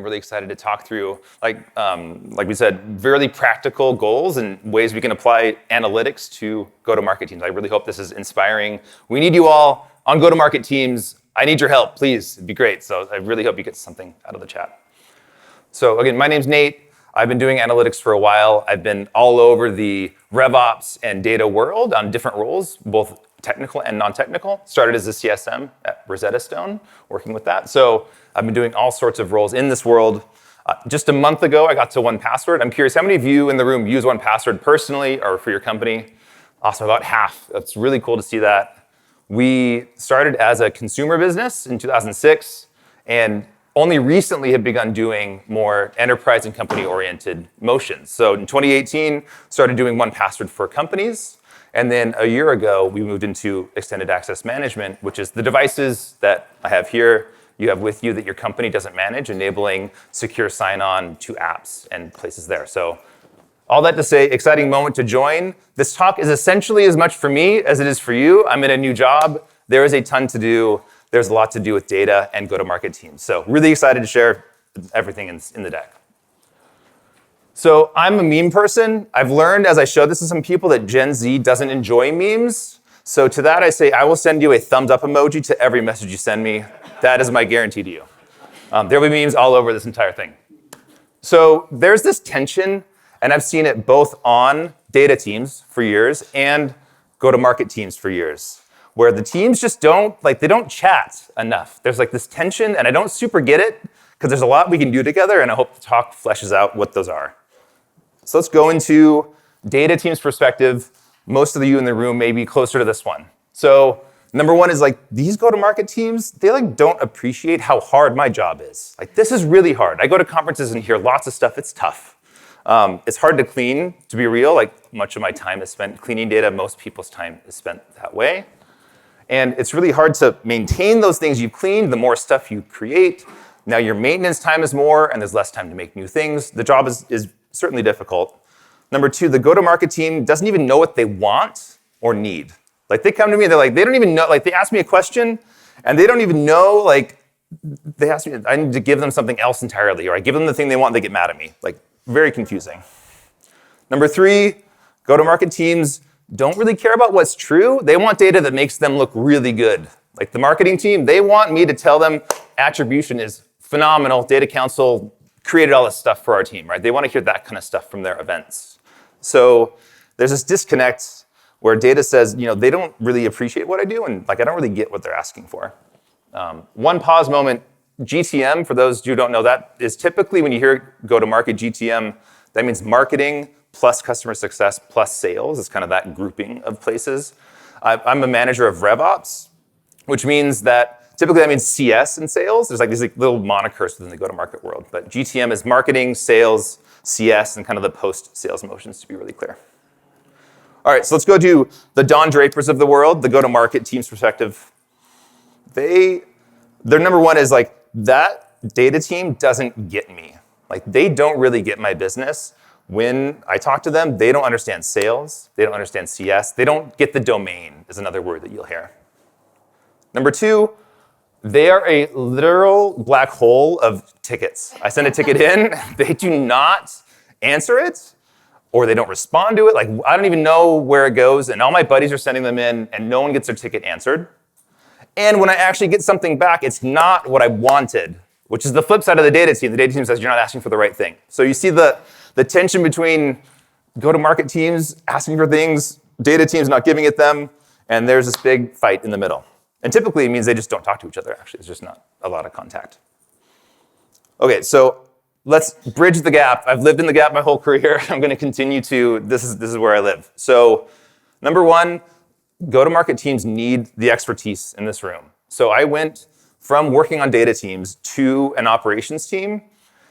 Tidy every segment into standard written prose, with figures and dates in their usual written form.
really excited to talk through, like we said, very practical goals and ways we can apply analytics to go-to-market teams. I really hope this is inspiring. We need you all on go-to-market teams. I need your help, please. It'd be great. So I really hope you get something out of the chat. So again, my name's Nate. I've been doing analytics for a while. I've been all over the RevOps and data world on different roles, both technical and non-technical. Started as a CSM at Rosetta Stone, working with that. So I've been doing all sorts of roles in this world. Just a month ago, I got to 1Password. I'm curious, how many of you in the room use 1Password personally or for your company? Awesome, about half. That's really cool to see that. We started as a consumer business in 2006, and only recently have begun doing more enterprise and company-oriented motions. So in 2018, started doing 1Password for companies. And then a year ago, we moved into extended access management, which is the devices that I have here, you have with you that your company doesn't manage, enabling secure sign-on to apps and places there. So all that to say, exciting moment to join. This talk is essentially as much for me as it is for you. I'm in a new job. There is a ton to do. There's a lot to do with data and go-to-market teams. So really excited to share everything in the deck. So I'm a meme person. I've learned as I showed this to some people that Gen Z doesn't enjoy memes. So to that I say, I will send you a thumbs up emoji to every message you send me. That is my guarantee to you. There will be memes all over this entire thing. So there's this tension, and I've seen it both on data teams for years and go-to-market teams for years, where the teams just don't chat enough. There's like this tension, and I don't super get it, because there's a lot we can do together, and I hope the talk fleshes out what those are. So let's go into data team's perspective. Most of you in the room may be closer to this one. So number one is like these go-to-market teams, they like don't appreciate how hard my job is. Like this is really hard. I go to conferences and hear lots of stuff. It's tough. It's hard to clean, to be real. Like much of my time is spent cleaning data. Most people's time is spent that way. And it's really hard to maintain those things you've cleaned, the more stuff you create. Now your maintenance time is more, and there's less time to make new things. The job is certainly difficult. Number two, the go-to-market team doesn't even know what they want or need. Like they come to me and they're like, they don't even know, like they ask me a question and they don't even know, like they ask me, I need to give them something else entirely, or I give them the thing they want and they get mad at me. Like very confusing. Number three, go-to-market teams don't really care about what's true. They want data that makes them look really good. Like the marketing team, they want me to tell them attribution is phenomenal. Data Council created all this stuff for our team, right? They want to hear that kind of stuff from their events. So there's this disconnect where data says, they don't really appreciate what I do, and like I don't really get what they're asking for. One pause moment, GTM, for those who don't know, that is typically when you hear go-to-market GTM, that means marketing plus customer success plus sales. It's kind of that grouping of places. I'm a manager of RevOps, which means that typically that means CS and sales. There's like these little monikers within the go-to-market world. But GTM is marketing, sales, CS, and kind of the post-sales motions, to be really clear. All right, so let's go to the Don Drapers of the world, the go-to-market team's perspective. Their number one is like, that data team doesn't get me. Like they don't really get my business. When I talk to them, they don't understand sales. They don't understand CS. They don't get the domain, is another word that you'll hear. Number two, they are a literal black hole of tickets. I send a ticket in, they do not answer it, or they don't respond to it. Like I don't even know where it goes, and all my buddies are sending them in, and no one gets their ticket answered. And when I actually get something back, it's not what I wanted, which is the flip side of the data team. The data team says you're not asking for the right thing. So you see the tension between go-to-market teams asking for things, data teams not giving it them, and there's this big fight in the middle. And typically it means they just don't talk to each other, actually. It's just not a lot of contact. Okay, so let's bridge the gap. I've lived in the gap my whole career. I'm going to continue to, this is where I live. So number one, go-to-market teams need the expertise in this room. So I went from working on data teams to an operations team,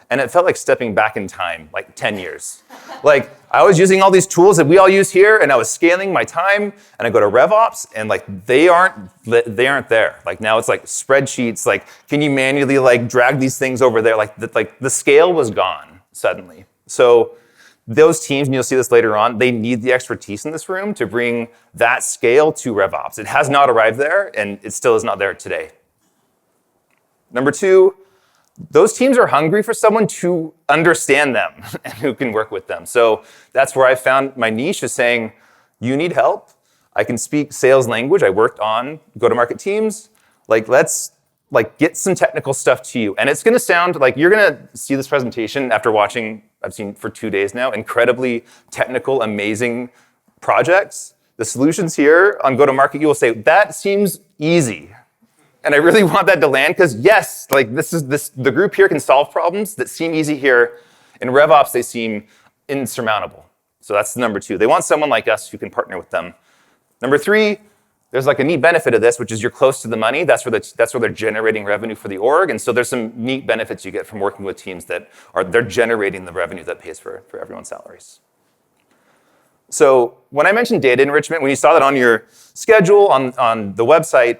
and it felt like stepping back in time, like 10 years. Like I was using all these tools that we all use here, and I was scaling my time, and I go to RevOps, and like they aren't there. Like now it's like spreadsheets, like can you manually like drag these things over there? Like the scale was gone suddenly. So those teams, and you'll see this later on, they need the expertise in this room to bring that scale to RevOps. It has not arrived there, and it still is not there today. Number two, those teams are hungry for someone to understand them and who can work with them. So that's where I found my niche, is saying, you need help. I can speak sales language. I worked on go-to-market teams. Let's get some technical stuff to you. And it's going to sound like you're going to see this presentation after watching, I've seen for 2 days now, incredibly technical, amazing projects. The solutions here on go-to-market, you will say, that seems easy. And I really want that to land, because yes, the group here can solve problems that seem easy here. In RevOps, they seem insurmountable. So that's number 2. They want someone like us who can partner with them. Number 3, there's a neat benefit of this, which is you're close to the money. That's where they're generating revenue for the org. And so there's some neat benefits you get from working with teams they're generating the revenue that pays for everyone's salaries. So when I mentioned data enrichment, when you saw that on your schedule on the website,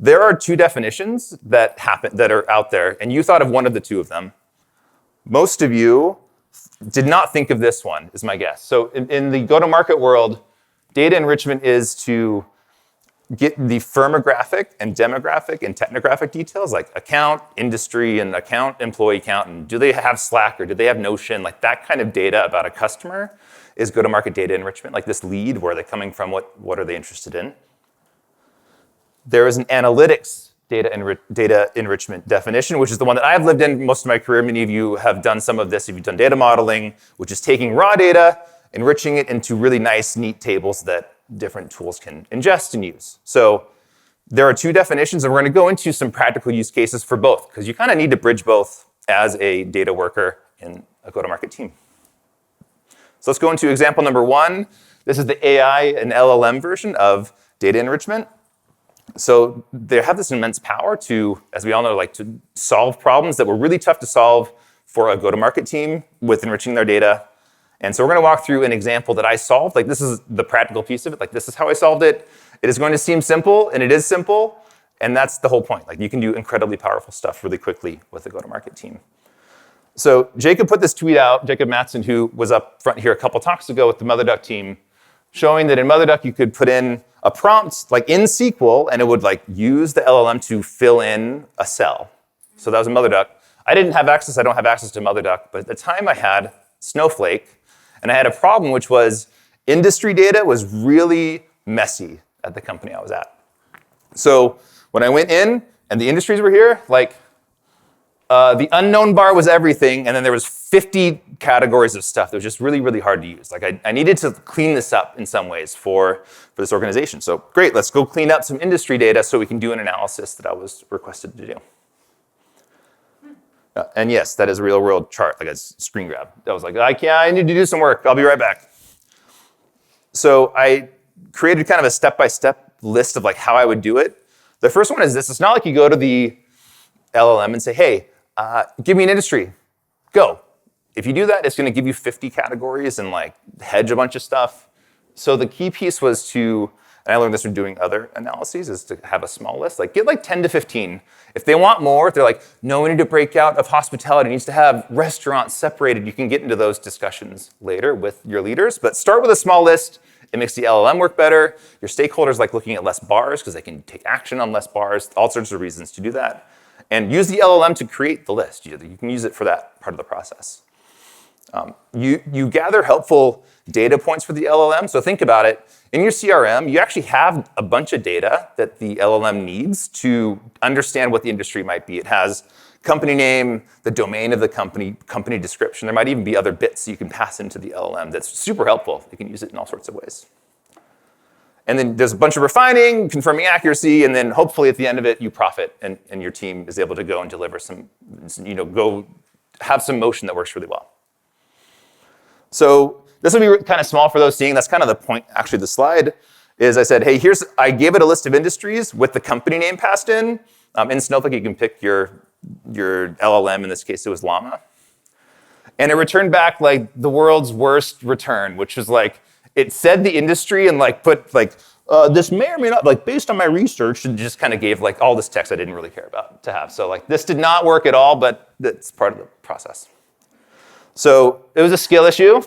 there are 2 definitions that are out there, and you thought of one of the 2 of them. Most of you did not think of this one, is my guess. So in the go-to-market world, data enrichment is to get the firmographic and demographic and technographic details, like account, industry, and account employee count, and do they have Slack or do they have Notion? That kind of data about a customer is go-to-market data enrichment, like this lead, where are they coming from, what are they interested in? There is an analytics data enrichment definition, which is the one that I've lived in most of my career. Many of you have done some of this if you've done data modeling, which is taking raw data, enriching it into really nice, neat tables that different tools can ingest and use. So there are 2 definitions, and we're going to go into some practical use cases for both, because you kind of need to bridge both as a data worker in a go-to-market team. So let's go into example number 1. This is the AI and LLM version of data enrichment. So they have this immense power to, as we all know, to solve problems that were really tough to solve for a go-to-market team with enriching their data. And so we're going to walk through an example that I solved. This is the practical piece of it. This is how I solved it. It is going to seem simple, and it is simple. And that's the whole point. You can do incredibly powerful stuff really quickly with a go-to-market team. So Jacob put this tweet out, Jacob Mattson, who was up front here a couple talks ago with the MotherDuck team, showing that in MotherDuck you could put in a prompt in SQL, and it would use the LLM to fill in a cell. So that was in MotherDuck. I don't have access to MotherDuck, but at the time I had Snowflake, and I had a problem, which was industry data was really messy at the company I was at. So when I went in and the industries were here, the unknown bar was everything, and then there was 50 categories of stuff that was just really, really hard to use. I needed to clean this up in some ways for this organization. So great, let's go clean up some industry data so we can do an analysis that I was requested to do. And yes, that is a real world chart, a screen grab. I was I need to do some work. I'll be right back. So I created kind of a step-by-step list of how I would do it. The first one is this. It's not like you go to the LLM and say, hey, give me an industry. Go. If you do that, it's going to give you 50 categories and hedge a bunch of stuff. So the key piece was to, and I learned this from doing other analyses, is to have a small list. Get 10 to 15. If they want more, if they're no, we need to break out of hospitality, it needs to have restaurants separated, you can get into those discussions later with your leaders. But start with a small list. It makes the LLM work better. Your stakeholders like looking at less bars because they can take action on less bars, all sorts of reasons to do that. And use the LLM to create the list. You can use it for that part of the process. You gather helpful data points for the LLM. So think about it. In your CRM, you actually have a bunch of data that the LLM needs to understand what the industry might be. It has company name, the domain of the company description. There might even be other bits you can pass into the LLM that's super helpful. You can use it in all sorts of ways. And then there's a bunch of refining, confirming accuracy, and then hopefully at the end of it, you profit and your team is able to go and deliver go have some motion that works really well. So this will be kind of small for those seeing. That's kind of the point, actually, of the slide, is I said, hey, I gave it a list of industries with the company name passed in. In Snowflake, you can pick your LLM. In this case, it was Llama. And it returned back the world's worst return, which was it said the industry and put this may or may not, based on my research, and just kind of gave all this text I didn't really care about to have. So this did not work at all, but that's part of the process. So it was a skill issue.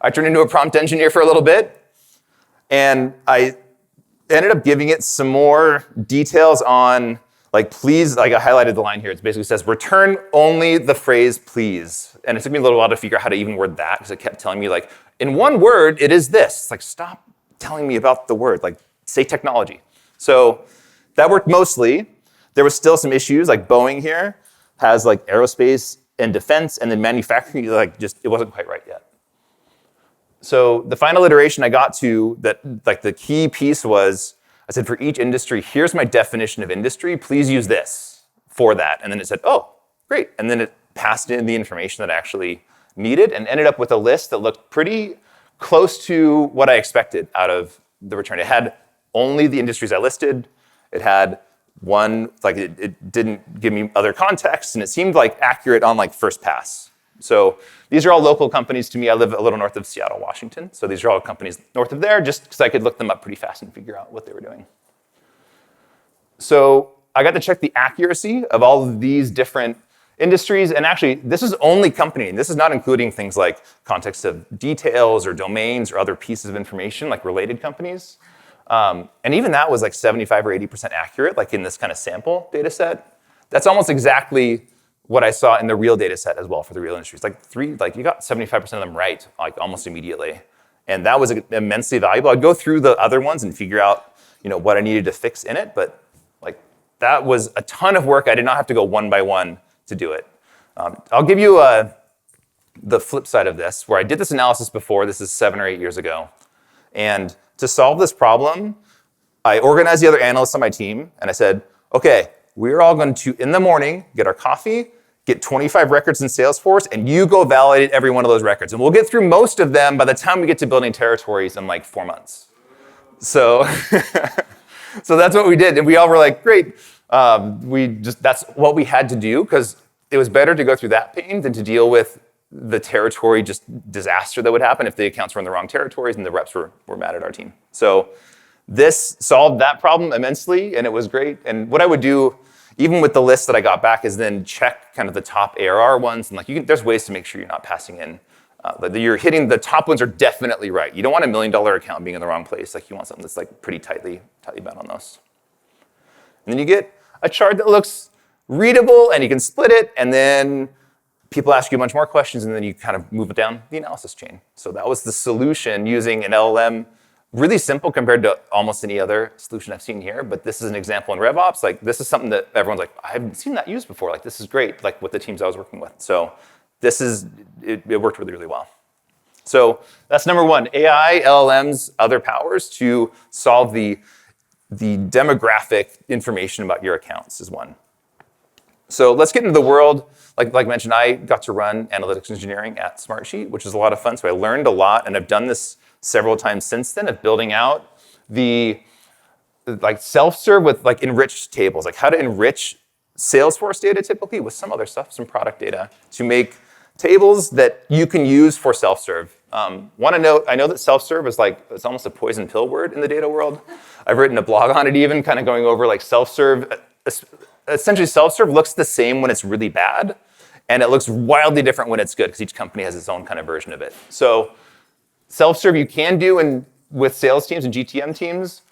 I turned into a prompt engineer for a little bit, and I ended up giving it some more details on like please, like I highlighted the line here. It basically says, return only the phrase please. And it took me a little while to figure out how to even word that because it kept telling me like, in one word, it is this. It's like, stop telling me about the word, like say technology. So that worked mostly. There was still some issues, like Boeing here has like aerospace and defense, and then manufacturing, like just, it wasn't quite right yet. So the final iteration I got to, that like the key piece was, I said, for each industry, here's my definition of industry, please use this for that. And then it said, oh, great. And then it passed in the information that I actually needed and ended up with a list that looked pretty close to what I expected out of the return. It had only the industries I listed. It had one, like it didn't give me other context, and it seemed like accurate on like first pass. So these are all local companies to me. I live a little north of Seattle, Washington. So these are all companies north of there, just because I could look them up pretty fast and figure out what they were doing. So I got to check the accuracy of all of these different industries. And actually, this is only company. This is not including things like context of details or domains or other pieces of information like related companies. And even that was like 75 or 80% accurate, like in this kind of sample data set. That's almost exactly what I saw in the real data set as well for the real industries. Like you got 75% of them right, like almost immediately. And that was immensely valuable. I'd go through the other ones and figure out, what I needed to fix in it, but like that was a ton of work. I did not have to go one by one to do it. I'll give you the flip side of this, where I did this analysis before. This is 7 or 8 years ago. And to solve this problem, I organized the other analysts on my team, and I said, okay, we're all going to, in the morning, get our coffee, get 25 records in Salesforce, and you go validate every one of those records. And we'll get through most of them by the time we get to building territories in like 4 months. So, so that's what we did. And we all were like, great. That's what we had to do, because it was better to go through that pain than to deal with the territory just disaster that would happen if the accounts were in the wrong territories and the reps were mad at our team. So this solved that problem immensely, and it was great. And what I would do, even with the list that I got back, is then check kind of the top ARR ones. And like there's ways to make sure you're not passing in. You're hitting the top ones are definitely right. You don't want $1 million account being in the wrong place. Like you want something that's like pretty tightly bound on those. And then you get a chart that looks readable, and you can split it, and then people ask you a bunch more questions, and then you kind of move it down the analysis chain. So that was the solution using an LLM. Really simple compared to almost any other solution I've seen here, but this is an example in RevOps. Like this is something that everyone's like, I haven't seen that used before. Like this is great, like with the teams I was working with. So it worked really, really well. So that's number one, AI, LLMs, other powers to solve the demographic information about your accounts is one. So let's get into the world. Like mentioned, I got to run analytics engineering at Smartsheet, which is a lot of fun. So I learned a lot, and I've done this several times since then of building out the like self-serve with like enriched tables, like how to enrich Salesforce data typically with some other stuff, some product data, to make tables that you can use for self-serve. Want to note, I know that self-serve is like, it's almost a poison pill word in the data world. I've written a blog on it even, kind of going over like self-serve. Essentially, self-serve looks the same when it's really bad, and it looks wildly different when it's good, because each company has its own kind of version of it. So self-serve you can do with sales teams and GTM teams,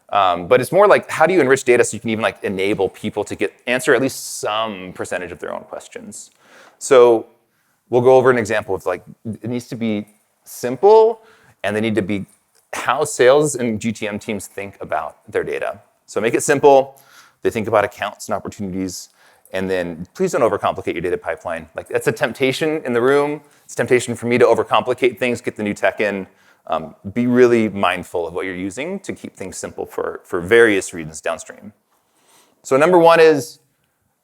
but it's more like how do you enrich data so you can even like enable people to answer at least some percentage of their own questions. So we'll go over an example of like, it needs to be simple, and they need to be how sales and GTM teams think about their data. So make it simple. They think about accounts and opportunities, and then please don't overcomplicate your data pipeline. Like that's a temptation in the room. It's a temptation for me to overcomplicate things, get the new tech in. Be really mindful of what you're using to keep things simple for various reasons downstream. So number one is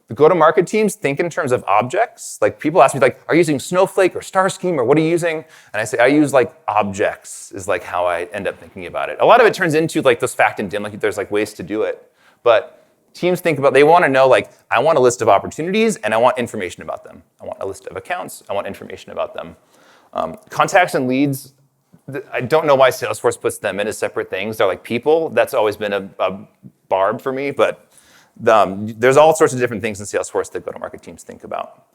the go-to-market teams think in terms of objects. Like people ask me like, are you using Snowflake or Star Scheme or what are you using? And I say, I use like objects is like how I end up thinking about it. A lot of it turns into like those fact and dim, like there's like ways to do it. But teams think about, they want to know like, I want a list of opportunities and I want information about them. I want a list of accounts, I want information about them. Contacts and leads, I don't know why Salesforce puts them in as separate things. They're like people. That's always been a barb for me, but there's all sorts of different things in Salesforce that go-to-market teams think about.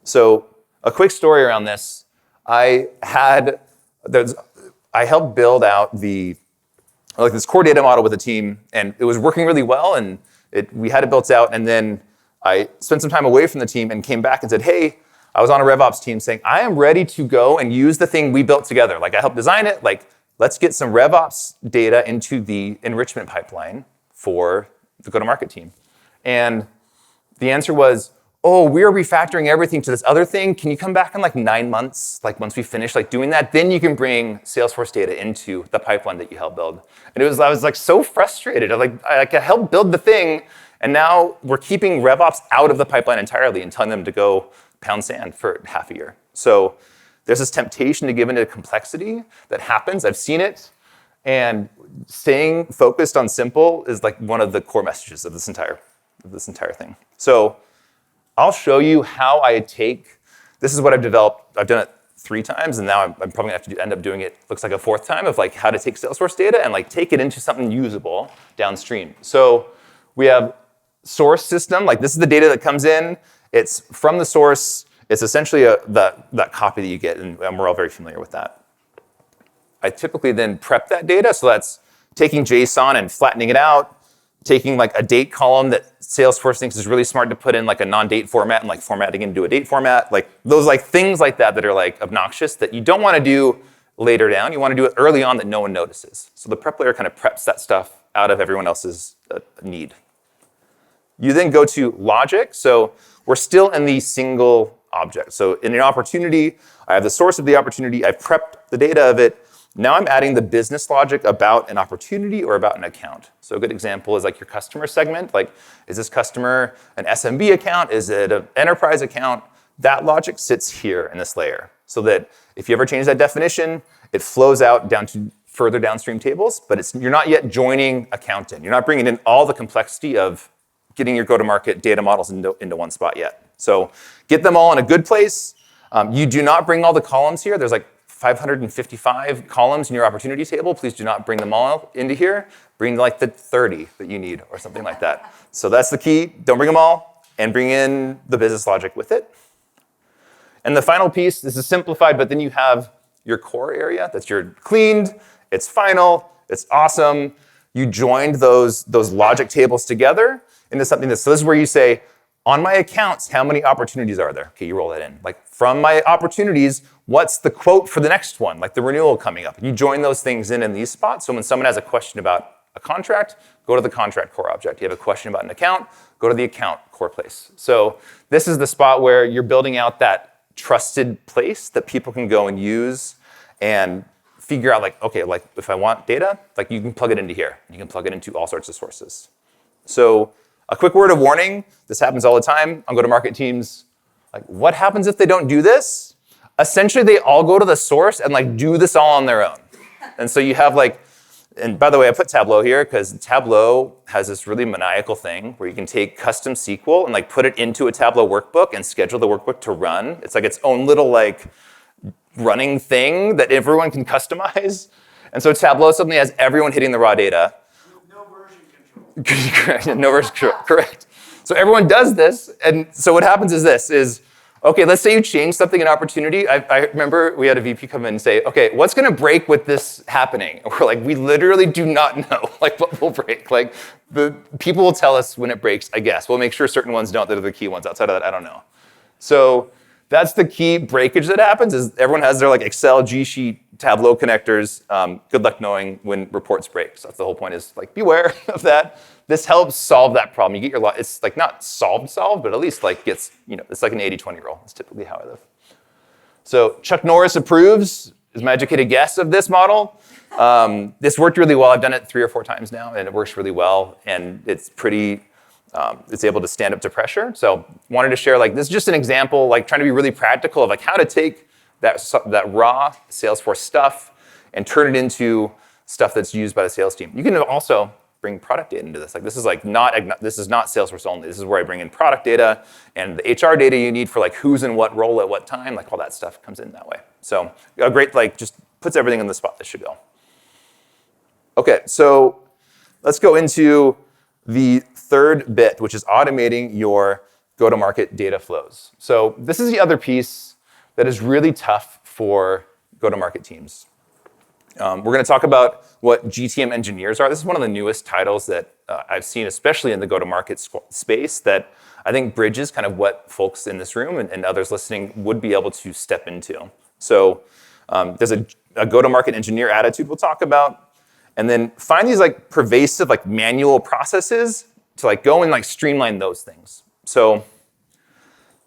So a quick story around this. I helped build out this core data model with a team, and it was working really well, and We had it built out, and then I spent some time away from the team and came back and said, hey, I was on a RevOps team saying, I am ready to go and use the thing we built together. Like I helped design it, like let's get some RevOps data into the enrichment pipeline for the go-to-market team. And the answer was, oh, we're refactoring everything to this other thing. Can you come back in like 9 months? Like once we finish like doing that, then you can bring Salesforce data into the pipeline that you helped build. And I was like so frustrated. I helped build the thing, and now we're keeping RevOps out of the pipeline entirely and telling them to go pound sand for half a year. So there's this temptation to give into complexity that happens. I've seen it. And staying focused on simple is like one of the core messages of this entire thing. So I'll show you how I take, this is what I've developed. I've done it 3 times, and now I'm probably gonna have to end up doing it, looks like a 4th time, of like how to take Salesforce data and like take it into something usable downstream. So we have source system, like this is the data that comes in. It's from the source. It's essentially that copy that you get, and we're all very familiar with that. I typically then prep that data, so that's taking JSON and flattening it out, taking like a date column that Salesforce thinks is really smart to put in like a non-date format and like formatting into a date format, like those like things like that are like obnoxious that you don't want to do later down. You want to do it early on that no one notices. So the prep layer kind of preps that stuff out of everyone else's need. You then go to logic. So we're still in the single object. So in an opportunity, I have the source of the opportunity. I've prepped the data of it. Now I'm adding the business logic about an opportunity or about an account. So a good example is like your customer segment. Like, is this customer an SMB account? Is it an enterprise account? That logic sits here in this layer, so that if you ever change that definition, it flows out down to further downstream tables, but you're not yet joining account in. You're not bringing in all the complexity of getting your go-to-market data models into one spot yet. So get them all in a good place. You do not bring all the columns here. There's like 555 columns in your opportunity table. Please do not bring them all into here. Bring like the 30 that you need or something like that. So that's the key. Don't bring them all, and bring in the business logic with it. And the final piece, this is simplified, but then you have your core area that's your cleaned, it's final, it's awesome. You joined those logic tables together into something so this is where you say, on my accounts, how many opportunities are there? Okay, you roll that in. Like from my opportunities, what's the quote for the next one? Like the renewal coming up. You join those things in these spots. So when someone has a question about a contract, go to the contract core object. You have a question about an account, go to the account core place. So this is the spot where you're building out that trusted place that people can go and use and figure out like, okay, like if I want data, like you can plug it into here. You can plug it into all sorts of sources. So a quick word of warning, this happens all the time on go-to-market teams. Like, what happens if they don't do this? Essentially, they all go to the source and like do this all on their own. And so you have like, and by the way, I put Tableau here because Tableau has this really maniacal thing where you can take custom SQL and like put it into a Tableau workbook and schedule the workbook to run. It's like its own little like running thing that everyone can customize. And so Tableau suddenly has everyone hitting the raw data. Correct. No version control. Correct. So everyone does this, and so what happens is this: okay, let's say you change something in opportunity. I remember we had a VP come in and say, okay, what's going to break with this happening? And we're like, we literally do not know, like what will break. Like the people will tell us when it breaks. I guess we'll make sure certain ones don't. That are the key ones. Outside of that, I don't know. So that's the key breakage that happens. Is everyone has their like Excel, G Sheet, Tableau connectors. Good luck knowing when reports break. So that's the whole point, is like beware of that. This helps solve that problem. You get your, it's like not solved, but at least like gets, it's like an 80-20 rule. That's typically how I live. So Chuck Norris approves, is my educated guess of this model. This worked really well. I've done it 3 or 4 times now, and it works really well. And it's pretty, it's able to stand up to pressure. So wanted to share, like, this is just an example, like trying to be really practical of like how to take that raw Salesforce stuff and turn it into stuff that's used by the sales team. You can also bring product data into this. Like this is not Salesforce only. This is where I bring in product data and the HR data you need for like who's in what role at what time. Like all that stuff comes in that way. So a great, like, just puts everything in the spot that should go. Okay, so let's go into the third bit, which is automating your go-to-market data flows. So this is the other piece that is really tough for go-to-market teams. We're going to talk about what GTM engineers are. This is one of the newest titles that I've seen, especially in the go-to-market space, that I think bridges kind of what folks in this room and others listening would be able to step into. So there's a go-to-market engineer attitude we'll talk about, and then find these like pervasive like manual processes to like go and like streamline those things. So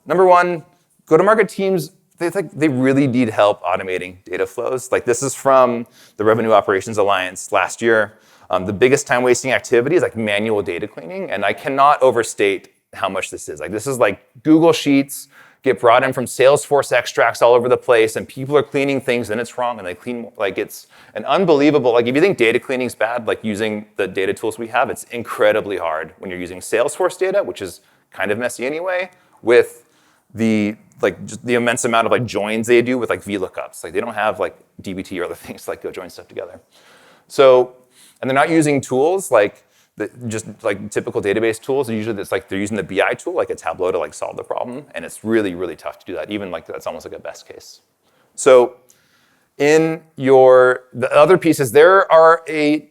number one, go-to-market teams, they really need help automating data flows. Like this is from the Revenue Operations Alliance last year. The biggest time-wasting activity is like manual data cleaning, and I cannot overstate how much this is. Like this is like Google Sheets get brought in from Salesforce extracts all over the place, and people are cleaning things and it's wrong, and they clean, like it's an unbelievable, like if you think data cleaning is bad, like using the data tools we have, it's incredibly hard when you're using Salesforce data, which is kind of messy anyway, with the like just the immense amount of like joins they do with like VLOOKUPs. Like they don't have like DBT or other things to like go join stuff together. So, and they're not using tools like just like typical database tools. Usually it's like they're using the BI tool, like a Tableau, to like solve the problem. And it's really, really tough to do that. Even like that's almost like a best case. So in the other pieces, there are a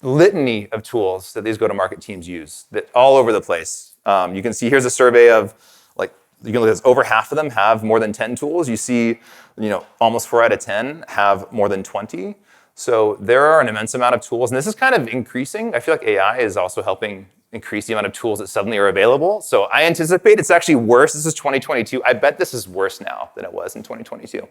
litany of tools that these go-to-market teams use that all over the place. You can see here's a survey of like, you can look at this, over half of them have more than 10 tools. You see, almost 4 out of 10 have more than 20. So there are an immense amount of tools, and this is kind of increasing. I feel like AI is also helping increase the amount of tools that suddenly are available. So I anticipate it's actually worse. This is 2022. I bet this is worse now than it was in 2022.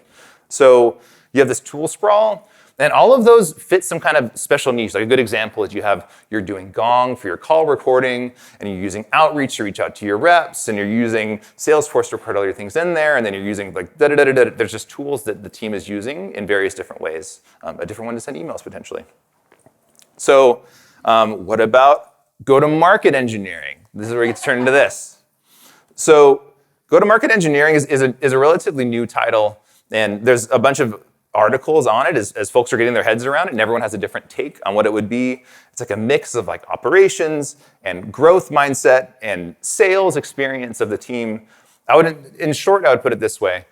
So you have this tool sprawl, and all of those fit some kind of special niche. Like a good example is you're doing Gong for your call recording, and you're using Outreach to reach out to your reps, and you're using Salesforce to put all your things in there, and then you're using like da-da-da-da-da. There's just tools that the team is using in various different ways. A different one to send emails potentially. So what about go-to-market engineering? This is where you get to turn into this. So go-to-market engineering is a relatively new title, and there's a bunch of articles on it as folks are getting their heads around it, and everyone has a different take on what it would be. It's like a mix of like operations and growth mindset and sales experience of the team. In short, I would put it this way.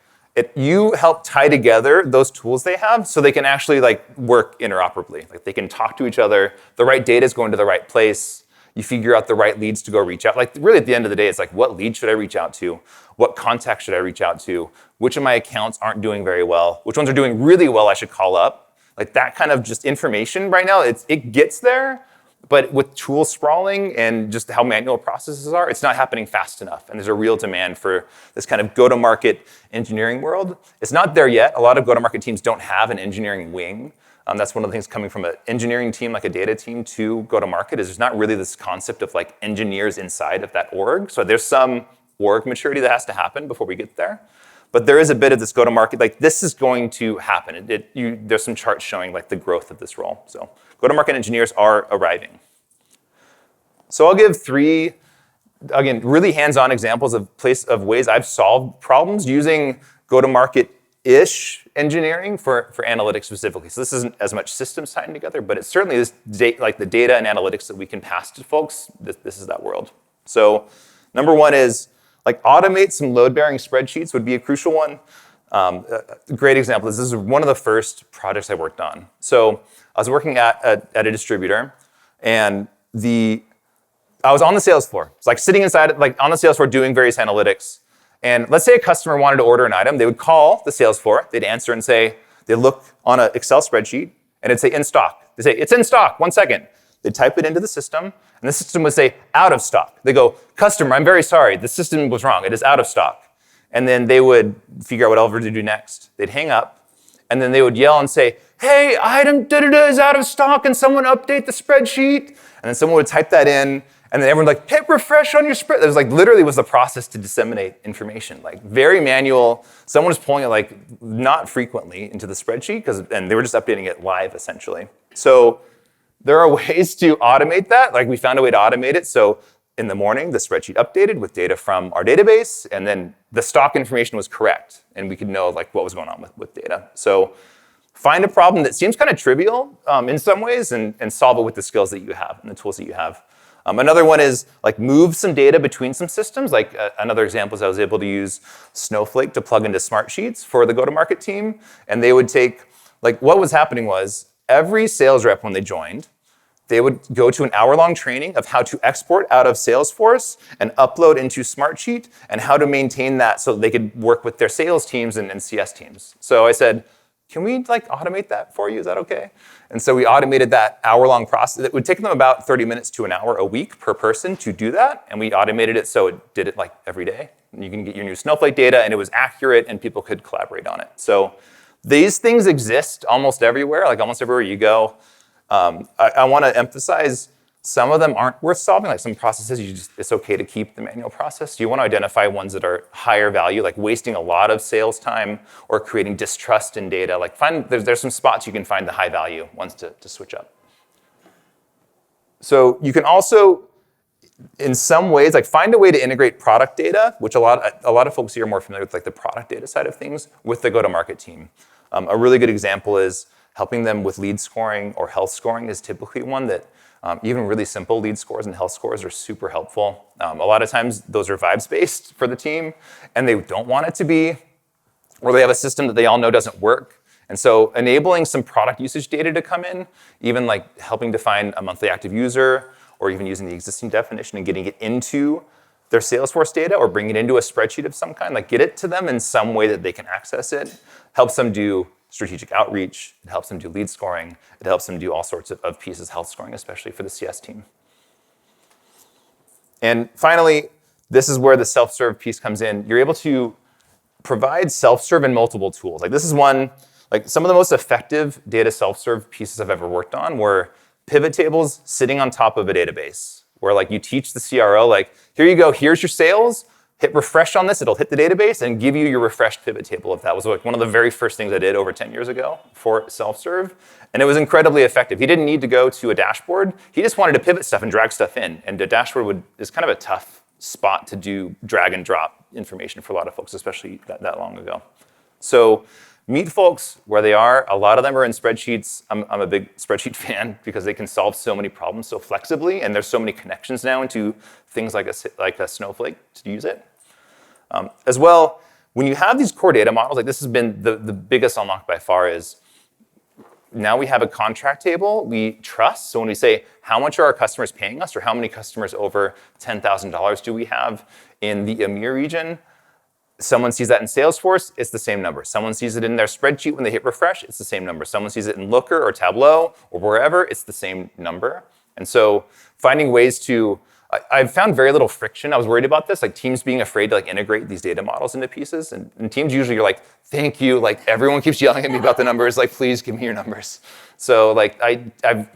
You help tie together those tools they have so they can actually like work interoperably. Like they can talk to each other. The right data is going to the right place. You figure out the right leads to go reach out. Like really at the end of the day, it's like, what lead should I reach out to? What contacts should I reach out to? Which of my accounts aren't doing very well? Which ones are doing really well I should call up? Like that kind of just information right now, it gets there, but with tool sprawling and just how manual processes are, it's not happening fast enough. And there's a real demand for this kind of go-to-market engineering world. It's not there yet. A lot of go-to-market teams don't have an engineering wing. That's one of the things coming from an engineering team, like a data team, to go-to-market, is there's not really this concept of like engineers inside of that org. So there's some org maturity that has to happen before we get there. But there is a bit of this go-to-market, like this is going to happen. There's some charts showing like the growth of this role. So go-to-market engineers are arriving. So I'll give 3, again, really hands-on examples of ways I've solved problems using go-to-market-ish engineering for analytics specifically. So this isn't as much systems tying together, but it's certainly this like the data and analytics that we can pass to folks. This is that world. So number one is like automate some load-bearing spreadsheets would be a crucial one. A great example is this is one of the first projects I worked on. So I was working at a distributor, and I was on the sales floor. It's like sitting inside, like on the sales floor doing various analytics. And let's say a customer wanted to order an item. They would call the sales floor. They'd answer and say, they'd look on an Excel spreadsheet, and it'd say in stock. They'd say, it's in stock, 1 second. They'd type it into the system, and the system would say, out of stock. They go, customer, I'm very sorry. The system was wrong. It is out of stock. And then they would figure out whatever to do next. They'd hang up, and then they would yell and say, hey, item da-da-da is out of stock, and someone update the spreadsheet. And then someone would type that in, and then everyone like, hit refresh on your spread. It was like literally was the process to disseminate information, like very manual. Someone was pulling it like not frequently into the spreadsheet and they were just updating it live essentially. So there are ways to automate that. Like we found a way to automate it. So in the morning, the spreadsheet updated with data from our database, and then the stock information was correct, and we could know like what was going on with data. So find a problem that seems kind of trivial in some ways and solve it with the skills that you have and the tools that you have. Another one is like move some data between some systems. Like another example is I was able to use Snowflake to plug into Smartsheets for the go-to-market team, and they would take like what was happening was every sales rep when they joined, they would go to an hour-long training of how to export out of Salesforce and upload into Smartsheet and how to maintain that so they could work with their sales teams and CS teams. So I said, can we like automate that for you? Is that okay? And so we automated that hour-long process. It would take them about 30 minutes to an hour a week per person to do that. And we automated it so it did it like every day. And you can get your new Snowflake data and it was accurate and people could collaborate on it. So these things exist almost everywhere, like almost everywhere you go. I want to emphasize some of them aren't worth solving. Like some processes, it's okay to keep the manual process. You want to identify ones that are higher value, like wasting a lot of sales time or creating distrust in data. Like there's some spots you can find the high value ones to switch up. So you can also, in some ways, like find a way to integrate product data, which a lot of folks here are more familiar with, like the product data side of things, with the go-to-market team. A really good example is helping them with lead scoring or health scoring is typically one that even really simple lead scores and health scores are super helpful. A lot of times those are vibes-based for the team and they don't want it to be, or they have a system that they all know doesn't work. And so enabling some product usage data to come in, even like helping define a monthly active user or even using the existing definition and getting it into their Salesforce data or bring it into a spreadsheet of some kind, like get it to them in some way that they can access it, helps them do strategic outreach, it helps them do lead scoring, it helps them do all sorts of pieces, health scoring, especially for the CS team. And finally, this is where the self-serve piece comes in. You're able to provide self-serve in multiple tools. Like this is one, like some of the most effective data self-serve pieces I've ever worked on were pivot tables sitting on top of a database, where like you teach the CRO, like, here you go, here's your sales, hit refresh on this, it'll hit the database and give you your refreshed pivot table. If that was like one of the very first things I did over 10 years ago for self-serve. And it was incredibly effective. He didn't need to go to a dashboard. He just wanted to pivot stuff and drag stuff in. And the dashboard is kind of a tough spot to do drag and drop information for a lot of folks, especially that long ago. So meet folks where they are. A lot of them are in spreadsheets. I'm a big spreadsheet fan because they can solve so many problems so flexibly, and there's so many connections now into things like a Snowflake to use it. As well, when you have these core data models, like this has been the biggest unlock by far is now we have a contract table we trust. So when we say, how much are our customers paying us, or how many customers over $10,000 do we have in the EMEA region? Someone sees that in Salesforce, it's the same number. Someone sees it in their spreadsheet when they hit refresh, it's the same number. Someone sees it in Looker or Tableau or wherever, it's the same number. And so finding ways to, I've found very little friction. I was worried about this, like teams being afraid to like integrate these data models into pieces. And teams usually are like, thank you, like everyone keeps yelling at me about the numbers, like please give me your numbers. So like I've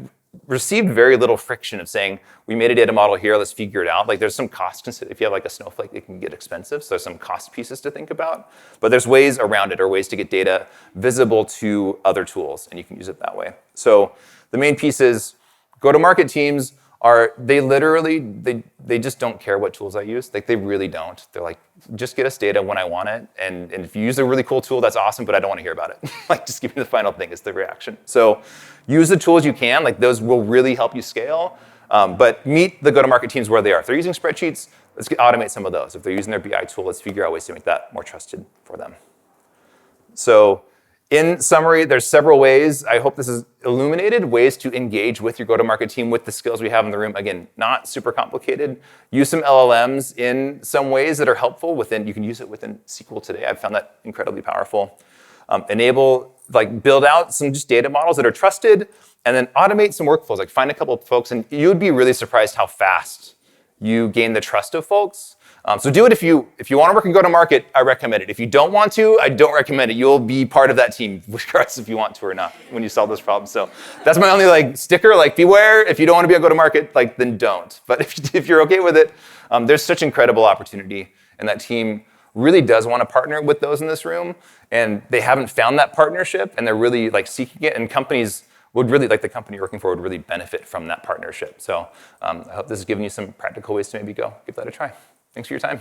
received very little friction of saying, we made a data model here, let's figure it out. Like there's some cost, if you have like a Snowflake, it can get expensive, so there's some cost pieces to think about. But there's ways around it, or ways to get data visible to other tools, and you can use it that way. So the main piece is, go-to-market teams they just don't care what tools I use. Like they really don't. They're like, just get us data when I want it. And if you use a really cool tool, that's awesome, but I don't want to hear about it. Like just give me the final thing is the reaction. So use the tools you can, like those will really help you scale. But meet the go-to-market teams where they are. If they're using spreadsheets, let's automate some of those. If they're using their BI tool, let's figure out ways to make that more trusted for them. So in summary, there's several ways, I hope this is illuminated, ways to engage with your go-to-market team with the skills we have in the room. Again, not super complicated. Use some LLMs in some ways that are helpful within, you can use it within SQL today. I've found that incredibly powerful. Build out some just data models that are trusted, and then automate some workflows. Like find a couple of folks, and you would be really surprised how fast you gain the trust of folks. So do it if you want to work and go to market, I recommend it. If you don't want to, I don't recommend it. You'll be part of that team, regardless if you want to or not, when you solve this problem. So that's my only sticker, beware. If you don't want to be a go to market, then don't. But if you're okay with it, there's such incredible opportunity, and that team really does want to partner with those in this room, and they haven't found that partnership, and they're really seeking it, and companies would really, the company you're working for would really benefit from that partnership. So I hope this has given you some practical ways to maybe go give that a try. Thanks for your time.